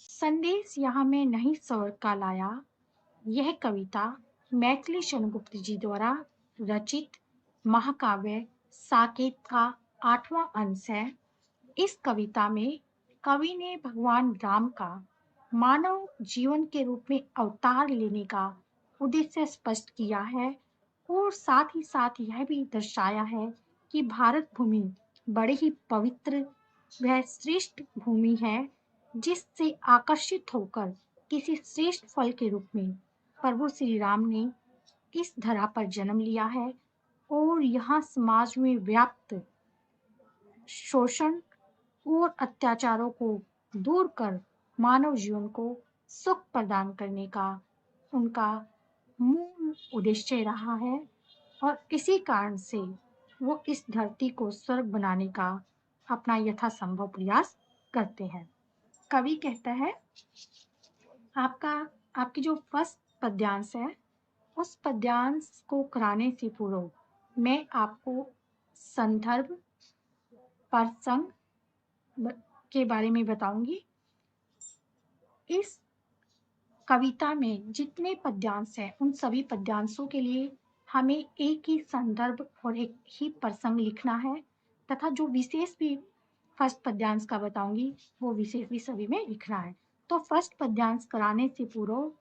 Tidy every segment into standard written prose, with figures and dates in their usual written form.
संदेश यहाँ मैं नहीं स्वर का लाया। यह कविता मैथिली शरणगुप्त जी द्वारा रचित महाकाव्य साकेत का 8वां अंश है। इस कविता में कवि ने भगवान राम का मानव जीवन के रूप में अवतार लेने का उद्देश्य स्पष्ट किया है और साथ ही साथ यह भी दर्शाया है कि भारत भूमि बड़ी ही पवित्र वह श्रेष्ठ भूमि है जिससे आकर्षित होकर किसी श्रेष्ठ फल के रूप में प्रभु श्री राम ने इस धरा पर जन्म लिया है और यहाँ समाज में व्याप्त शोषण और अत्याचारों को दूर कर मानव जीवन को सुख प्रदान करने का उनका मूल उद्देश्य रहा है और इसी कारण से वो इस धरती को स्वर्ग बनाने का अपना यथासंभव प्रयास करते हैं। कवि कहता है आपकी जो फर्स्ट पद्यांश है उस पद्यांश को कराने से पूर्व मैं आपको संदर्भ प्रसंग के बारे में बताऊंगी। इस कविता में जितने पद्यांश हैं उन सभी पद्यांशों के लिए हमें एक ही संदर्भ और एक ही प्रसंग लिखना है तथा जो विशेष भी फर्स्ट पद्यांश का बताऊंगी वो विशेष भी सभी में लिखना है। तो फर्स्ट पद्यांश कराने से पूर्व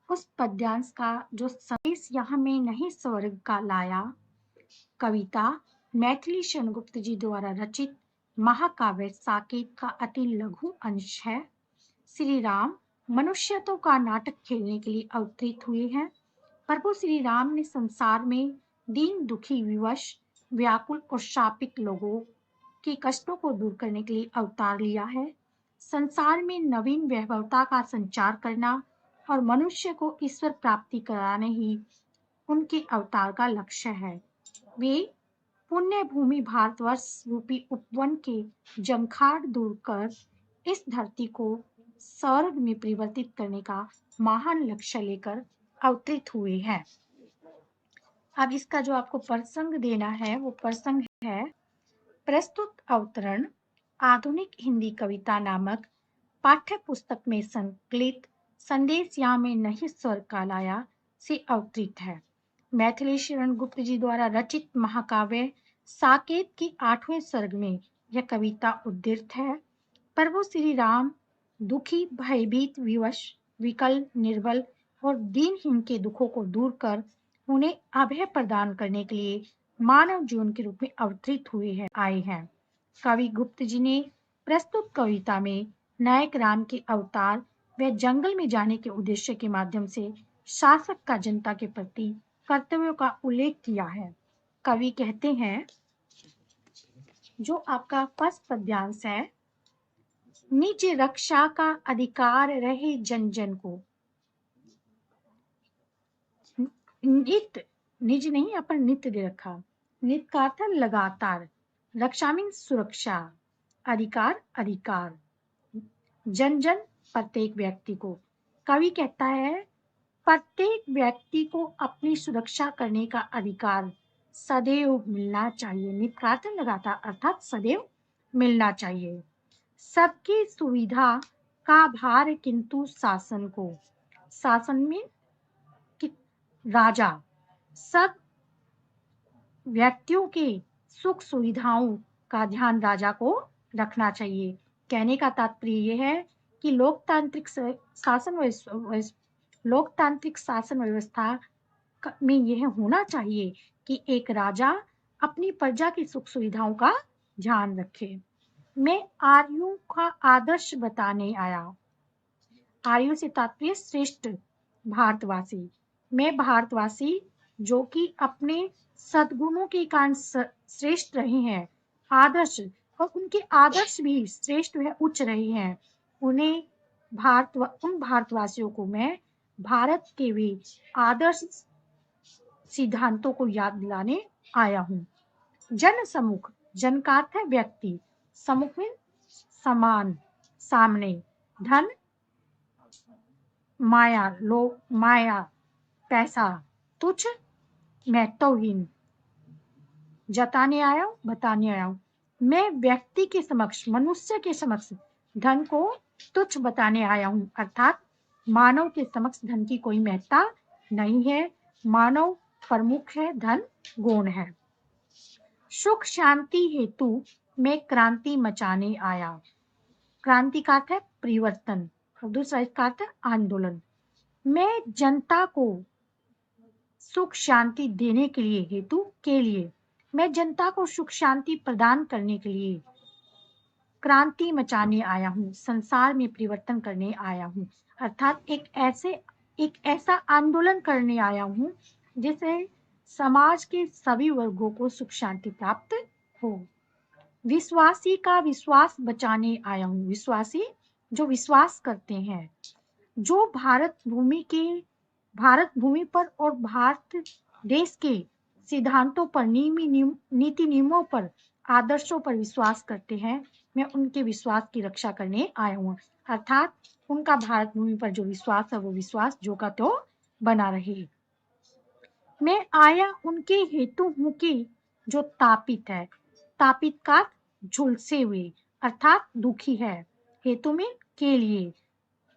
उस पद्यांश का जो संदेश यहाँ में नहीं स्वर्ग का लाया कविता मैथिली शरणगुप्त जी द्वारा रचित महाकाव्य साकेत का अति लघु अंश है। श्री राम मनुष्यत्व का नाटक खेलने के लिए अवतरित हुए हैं। प्रभु श्री राम ने संसार में दीन दुखी विवश व्याकुल और शापित लोगों के कष्टों को दूर करने के लिए अवतार लिया है। संसार में नवीन वैभवता का संचार करना और मनुष्य को ईश्वर प्राप्ति कराने ही उनके अवतार का लक्ष्य है। वे पुण्य भूमि भारतवर्ष रूपी उपवन के जंखाड़ दूर कर इस धरती को स्वर्ग में परिवर्तित करने का महान लक्ष्य लेकर अवतरित हुए हैं। अब इसका जो आपको प्रसंग देना है वो प्रसंग है प्रस्तुत अवतरण आधुनिक हिंदी कविता नामक पाठ्य पुस्तक में संकलित संदेश यहाँ में नहीं स्वर्ग का लाया से अवतरित है। मैथिली शरणगुप्त जी द्वारा रचित महाकाव्य साकेत के 8वें सर्ग में यह कविता उद्धृत है। प्रभु श्री राम दुखी भयभीत विवश विकल निर्बल और दीनहीन के दुखों को दूर कर उन्हें अभय प्रदान करने के लिए मानव जीवन के रूप में अवतरित आए हैं। कवि गुप्त जी ने प्रस्तुत कविता में नायक राम के अवतार व जंगल में जाने के उद्देश्य के माध्यम से शासक का जनता के प्रति कर्तव्यों का उल्लेख किया है। कवि कहते हैं जो आपका फर्स्ट पद्यांश है, निज रक्षा का अधिकार रहे जन जन को। नित निज नहीं अपन नित्य दे रखा, नित का अर्थ लगातार, रक्षा मीन सुरक्षा, अधिकार अधिकार, जन जन प्रत्येक व्यक्ति को। कवि कहता है प्रत्येक व्यक्ति को अपनी सुरक्षा करने का अधिकार सदैव मिलना चाहिए। नित का अर्थ लगातार अर्थात सदैव मिलना चाहिए। सबकी सुविधा का भार किंतु शासन को, शासन में राजा, सब व्यक्तियों के सुख सुविधाओं का ध्यान राजा को रखना चाहिए। कहने का तात्पर्य यह है कि लोकतांत्रिक शासन व्यवस्था में यह होना चाहिए कि एक राजा अपनी प्रजा की सुख सुविधाओं का ध्यान रखे। मैं आर्यों का आदर्श बताने आया। आर्यों से तात्पर्य श्रेष्ठ भारतवासी। मैं भारतवासी जो कि अपने सद्गुणों के कारण श्रेष्ठ रहे हैं, आदर्श, और उनके आदर्श भी श्रेष्ठ व उच्च रहे हैं, उन भारतवासियों को मैं भारत के भी आदर्श सिद्धांतों को याद दिलाने आया हूँ। जन सम्मुख, जन का अर्थ है व्यक्ति, सम्मुख में समान, सामने, धन माया, लोग माया पैसा, तुच्छ महत्वहीन, जताने आया हूं, बताने आया हूं। मैं व्यक्ति के समक्ष, मनुष्य के समक्ष धन को तुच्छ बताने आया हूँ, अर्थात मानव के समक्ष धन की कोई महत्ता नहीं है, मानव प्रमुख है, धन गौण है। सुख शांति हेतु मैं क्रांति मचाने आया। क्रांति का अर्थ है परिवर्तन और दूसरा इसका अर्थ है आंदोलन। मैं जनता को सुख शांति देने के लिए, हेतु के लिए, मैं जनता को सुख शांति प्रदान करने के लिए क्रांति मचाने आया हूँ, संसार में परिवर्तन करने आया हूँ, अर्थात एक ऐसा आंदोलन करने आया हूँ जिससे समाज के सभी वर्गों को सुख शांति प्राप्त हो। विश्वासी का विश्वास बचाने आया हूँ। विश्वासी जो विश्वास करते हैं, जो भारत भूमि पर और भारत देश के सिद्धांतों पर, नीति नियमों पर, आदर्शों पर विश्वास करते हैं, मैं उनके विश्वास की रक्षा करने आया हूँ, अर्थात उनका भारत भूमि पर जो विश्वास है वो विश्वास जो का तो बना रहे। मैं आया उनके हेतु हूँ कि जो तापित है, तापित का झुलसे हुए अर्थात दुखी है, हेतु में के लिए।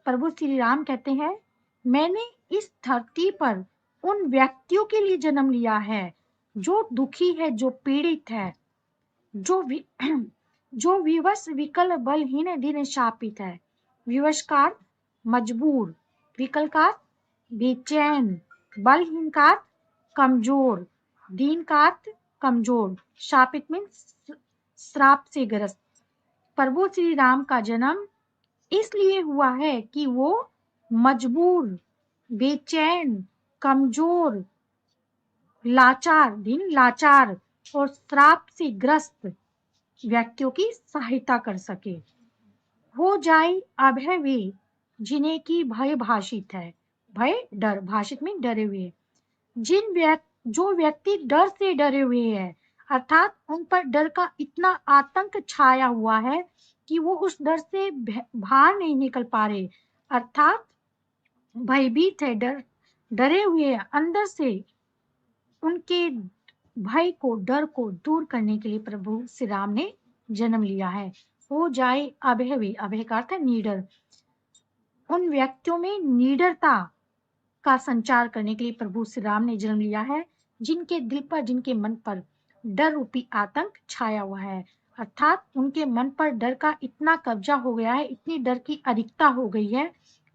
प्रभु श्री राम कहते हैं, मैंने इस धरती पर उन व्यक्तियों के लिए जन्म लिया है जो दुखी है, जो पीड़ित है, जो विवश विकल बलहीन दीन शापित है। विवश का मजबूर, विकल का बेचैन, बलहीन का कमजोर, दीन का कमजोर, शापित में श्राप से ग्रस्त। प्रभु श्री राम का जन्म इसलिए हुआ है कि वो मजबूर, बेचैन, कमजोर, लाचार और श्राप से ग्रस्त व्यक्तियों की सहायता कर सके। हो जाए अभय वे जिन्हें की भय भाषित है, भय डर, भाषित में डरे हुए, जो व्यक्ति डर से डरे हुए हैं, अर्थात उन पर डर का इतना आतंक छाया हुआ है कि वो उस डर से बाहर नहीं निकल पा रहे, अर्थात भयभीत है, डरे हुए हैं अंदर से। उनके भय को, डर को दूर करने के लिए प्रभु श्री राम ने जन्म लिया है। हो जाए अभय वे, अभय का अर्थ है निडर, उन व्यक्तियों में निडरता का संचार करने के लिए प्रभु श्री राम ने जन्म लिया है जिनके दिल पर, जिनके मन पर डर रूपी आतंक छाया हुआ है, अर्थात उनके मन पर डर का इतना कब्जा हो गया है, इतनी डर की अधिकता हो गई है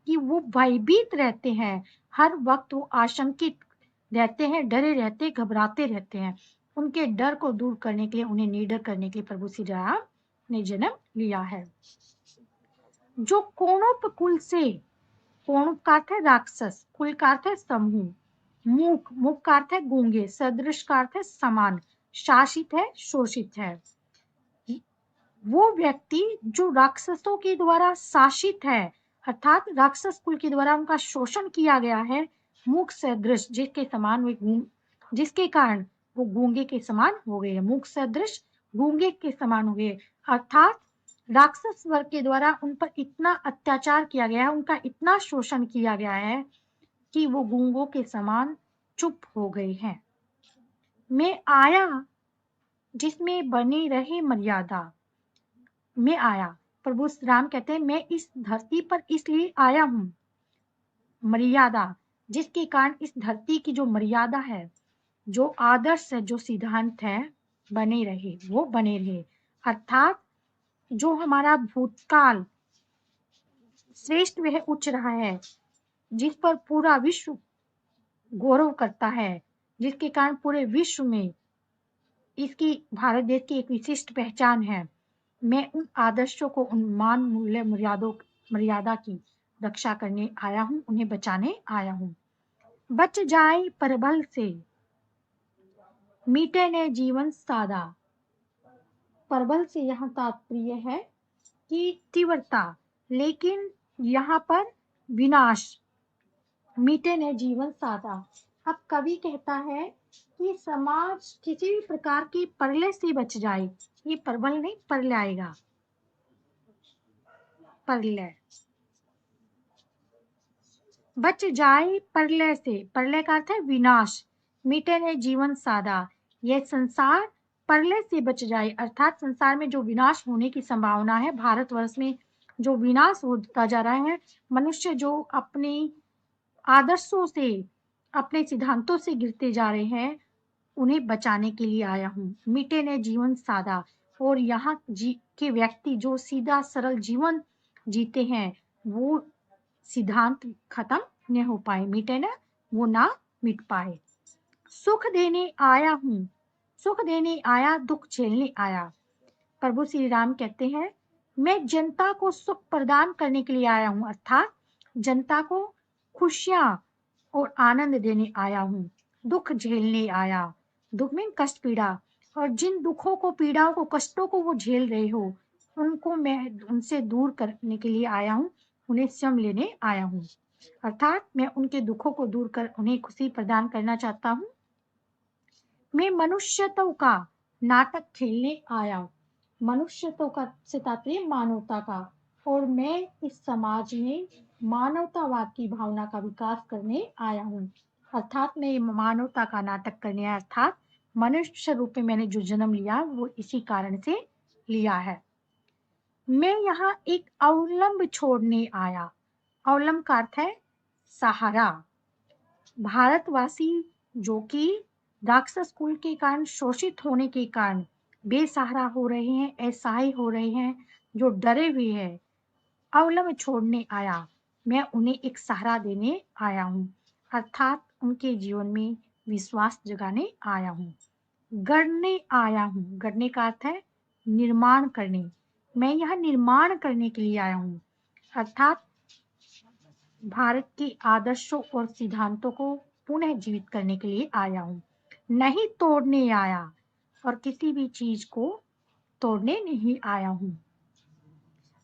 कि वो भयभीत रहते हैं, हर वक्त वो आशंकित रहते हैं, डरे रहते, घबराते रहते हैं। उनके डर को दूर करने के लिए, उन्हें निडर करने के लिए प्रभु श्री राम ने जन्म लिया है। जो कोणोप कुल से, कोण का अर्थ है राक्षस, कुल का अर्थ है समूह, मुख का अर्थ है गूंगे, सदृश का अर्थ है समान, शासित है, शोषित है। वो व्यक्ति जो राक्षसों के द्वारा शासित है, अर्थात राक्षस कुल के द्वारा उनका शोषण किया गया है, मुख सदृश जिसके समान वे, जिसके कारण वो गूंगे के समान हो गए, मुख सदृश गूंगे के समान हो गए, अर्थात राक्षस वर्ग के द्वारा उन पर इतना अत्याचार किया गया है, उनका इतना शोषण किया गया है कि वो गूंगों के समान चुप हो गए हैं। मैं आया जिसमें बनी रहे मर्यादा। मैं आया, प्रभु श्री राम कहते हैं मैं इस धरती पर इसलिए आया हूँ, मर्यादा जिसके कारण इस धरती की जो मर्यादा है, जो आदर्श है, जो सिद्धांत है, बने रहे, वो बने रहे, अर्थात जो हमारा भूतकाल श्रेष्ठ वह उच्च रहा है, जिस पर पूरा विश्व गौरव करता है, जिसके कारण पूरे विश्व में इसकी, भारत देश की एक विशिष्ट पहचान है, मैं उन आदर्शों को, उन मान मूल्य मर्यादा की रक्षा करने आया हूँ, उन्हें बचाने आया हूँ। बच जाए परबल से मीटे ने जीवन सादा। परबल से यहाँ तात्पर्य है कि तीव्रता, लेकिन यहाँ पर विनाश, मीटे ने जीवन सादा। अब कवि कहता है कि समाज किसी भी प्रकार की परलय से बच जाए, ये परबल नहीं, परलय आएगा, परलय, बच जाए परलय से, परलय का अर्थ है विनाश, मिटे ने जीवन सादा, यह संसार परलय से बच जाए, अर्थात संसार में जो विनाश होने की संभावना है, भारतवर्ष में जो विनाश होता जा रहा है, मनुष्य जो अपने आदर्शों से, अपने सिद्धांतों से गिरते जा रहे हैं, उन्हें बचाने के लिए आया हूँ। मिटे ने जीवन सादा, और यहाँ के व्यक्ति जो सीधा सरल जीवन जीते हैं, वो सिद्धांत खत्म न हो पाए, मिटे ना, वो ना मिट पाए। सुख देने आया हूँ, सुख देने आया, दुख झेलने आया। प्रभु श्री राम कहते हैं, मैं जनता को सुख प्रदान करने के लिए आया हूँ, अर्थात जनता को खुशियां और आनंद देने आया हूँ। दुख झेलने आया, दुख में कष्ट पीड़ा, और जिन दुखों को, पीड़ाओं को, कष्टों को वो झेल रहे हो, उनको मैं उनसे दूर करने के लिए आया हूँ, उन्हें स्वयं लेने आया हूँ। अर्थात मैं उनके दुखों को दूर कर उन्हें खुशी प्रदान करना चाहता हूँ। मैं मनुष्यत्व का नाटक खेलने आया। मनुष्यत्व का से तात्पर्य मानवता का, और मैं इस समाज में मानवतावाद की भावना का विकास करने आया हूँ। अर्थात मैं मानवता का नाटक करने आया, अर्थात मनुष्य रूप में मैंने जो जन्म लिया वो इसी कारण से लिया है। मैं यहाँ एक अवलंब छोड़ने आया। अवलंब का अर्थ है सहारा। भारतवासी जो कि राक्षस कुल के कारण, शोषित होने के कारण बेसहारा हो रहे हैं, असहाय हो रहे हैं, जो डरे हुए हैं, अवलंब छोड़ने आया। मैं उन्हें एक सहारा देने आया हूँ, अर्थात उनके जीवन में विश्वास जगाने आया हूँ। गढ़ने आया हूँ, गढ़ने का अर्थ है निर्माण करने। मैं यह निर्माण करने के लिए आया हूँ, अर्थात भारत के आदर्शों और सिद्धांतों को पुनः जीवित करने के लिए आया हूँ, नहीं तोड़ने आया, और किसी भी चीज को तोड़ने नहीं आया हूँ।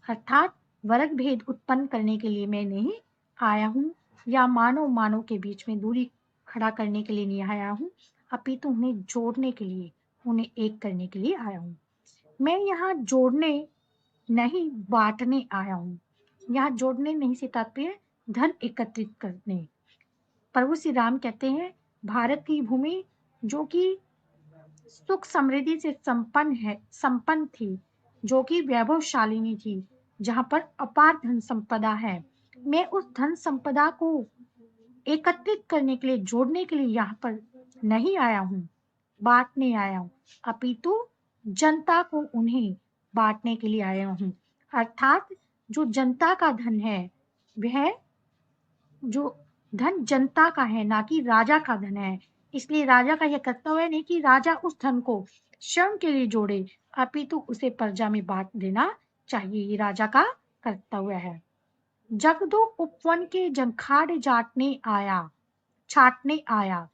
अर्थात वर्ग भेद उत्पन्न करने के लिए मैं नहीं आया हूँ, या मानव मानव के बीच में दूरी खड़ा करने के लिए नहीं आया हूँ, अपितु उन्हें जोड़ने के लिए, उन्हें एक करने के लिए आया हूँ। मैं यहाँ जोड़ने नहीं, बांटने आया हूँ। यहाँ जोड़ने नहीं से तात्पर्य धन एकत्रित करने। प्रभु श्री राम कहते हैं, भारत की भूमि जो कि सुख समृद्धि से संपन्न थी, जो कि वैभवशालिनी थी, जहाँ पर अपार धन संपदा है, मैं उस धन संपदा को एकत्रित करने के लिए, जोड़ने के लिए यहाँ पर नहीं आया हूँ, बांटने आया हूँ, अपितु जनता को उन्हें बांटने के लिए आया हूँ। अर्थात जो जनता का धन है, वह जो धन जनता का है, ना कि राजा का धन है। इसलिए राजा का यह कर्तव्य नहीं कि राजा उस धन को स्वयं के लिए जोड़े, अपितु उसे प्रजा में बांट देना चाहिए, ये राजा का कर्तव्य है। जगदो उपवन के जंखाड़ जाटने आया, छाटने आया।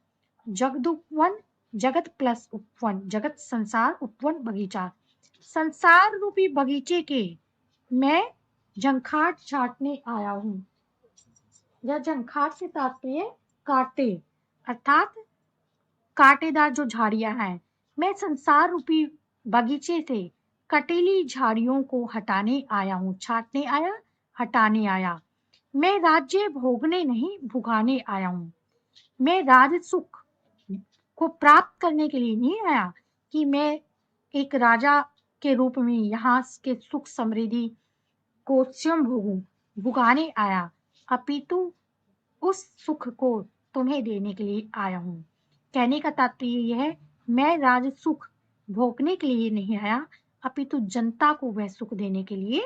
जगदुपवन, जगत प्लस उपवन, जगत संसार, उपवन बगीचा, संसार रूपी बगीचे के मैं जंखाड़ छाटने आया हूँ। यह जंखाड़ से तात्पर्य कांटे, अर्थात कांटेदार जो झाड़ियां हैं, मैं संसार रूपी बगीचे से कटीली झाड़ियों को हटाने आया हूँ। छाटने आया, हटाने आया। मैं राज्य भोगने नहीं, भुगाने आया हूँ। मैं राज सुख को प्राप्त करने के लिए नहीं आया कि मैं एक राजा के रूप में यहाँ के सुख समृद्धि को स्वयं भोगूं, भुगाने आया, अपितु उस सुख को तुम्हें देने के लिए आया हूँ। कहने का तात्पर्य यह है, मैं राज सुख भोगने के लिए नहीं आया, अपितु जनता को वह सुख देने के लिए